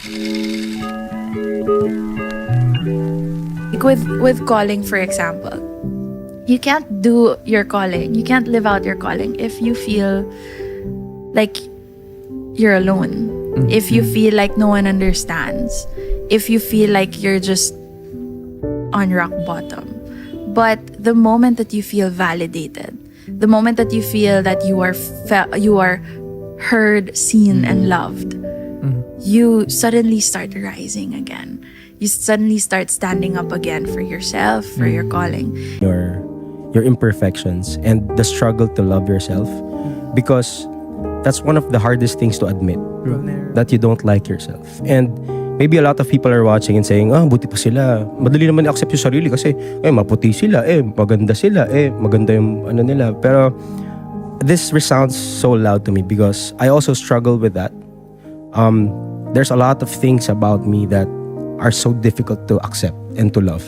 Like with calling, for example, you can't do your calling, you can't live out your calling if you feel like you're alone, if you feel like no one understands, if you feel like you're just on rock bottom. But the moment that you feel validated, the moment that you feel that you are heard, seen, and loved, you suddenly start rising again. You suddenly start standing up again for yourself, for your calling. Your imperfections and the struggle to love yourself, because that's one of the hardest things to admit, that you don't like yourself. And maybe a lot of people are watching and saying, buti pa sila, madali naman i-accept yung sarili kasi maputi sila, maganda sila, maganda yung ano nila. Pero this resounds so loud to me because I also struggle with that. There's a lot of things about me that are so difficult to accept and to love.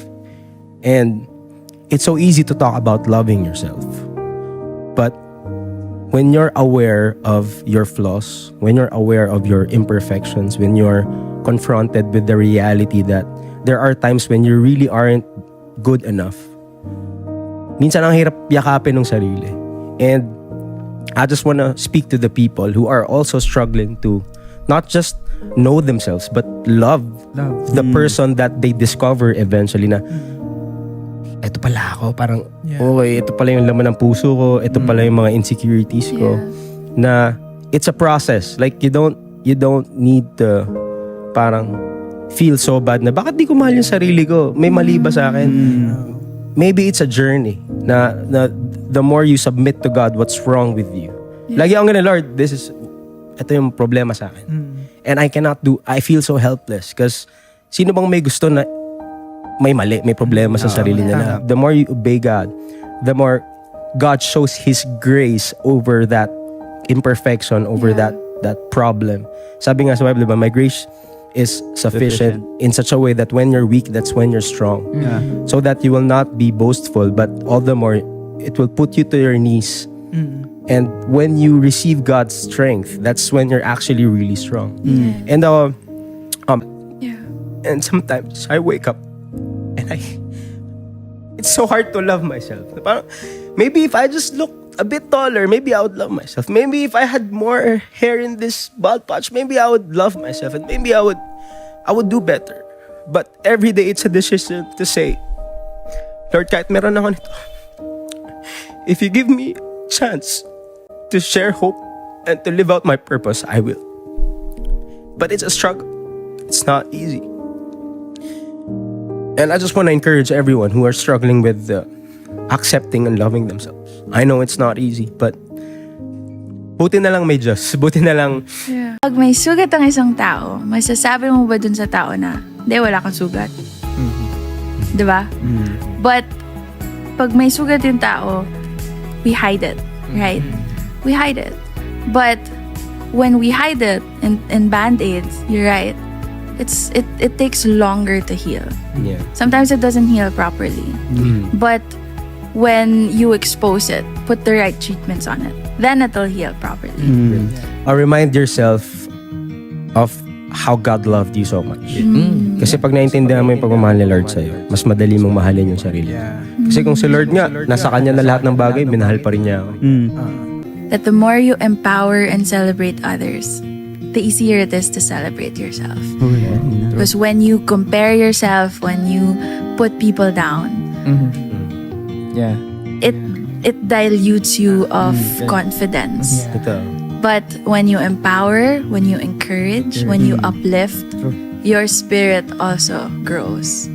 And it's so easy to talk about loving yourself. But when you're aware of your flaws, when you're aware of your imperfections, when you're confronted with the reality that there are times when you really aren't good enough, minsan ang hirap yakapin ng sarili. And I just want to speak to the people who are also struggling to not just know themselves but love the person that they discover eventually, na eto pala ako, parang okay, ito pala yung laman ng puso ko, ito pala yung mga insecurities ko, na it's a process. Like you don't need to parang feel so bad na bakit di ko mahal yung sarili ko, may mali ba sa akin. Maybe it's a journey na the more you submit to God what's wrong with you, lagi akong ganun, Lord, ito yung problema sa akin. And I feel so helpless because sino bang may gusto na may mali, may problema sa sarili nila. The more you obey God, the more God shows His grace over that imperfection, over that problem. Sabi nga sa Bible, diba, my grace is sufficient in such a way that when you're weak, that's when you're strong. So that you will not be boastful, but all the more it will put you to your knees. And when you receive God's strength, that's when you're actually really strong. And and sometimes I wake up and it's so hard to love myself. Maybe if I just look a bit taller, maybe I would love myself. Maybe if I had more hair in this bald patch, maybe I would love myself, and maybe I would do better. But every day it's a decision to say, Lord, kahit meron ako nito, if you give me a chance to share hope and to live out my purpose, I will. But it's a struggle. It's not easy. And I just want to encourage everyone who are struggling with accepting and loving themselves. I know it's not easy, but buti na lang may Diyos. Buti na lang. Pag may sugat ang isang tao, masasabi mo ba dun sa tao na, hindi, wala kang sugat? Diba? But, pag may sugat yung tao, we hide it, right? We hide it. But, when we hide it in Band-Aids, you're right, it takes longer to heal. Yeah. Sometimes it doesn't heal properly. But when you expose it, put the right treatments on it, then it'll heal properly. Or remind yourself of how God loved you so much. Kasi pag naintindihan mo yung pagmamahal ni Lord sa'yo, mas madali mong mahalin yung sarili. Kasi kung si Lord nga, nasa Kanya na lahat ng bagay, minahal pa rin niya ako. That the more you empower and celebrate others, the easier it is to celebrate yourself. Because when you compare yourself, when you put people down, it dilutes you of confidence. But when you empower, when you encourage, when you uplift, your spirit also grows.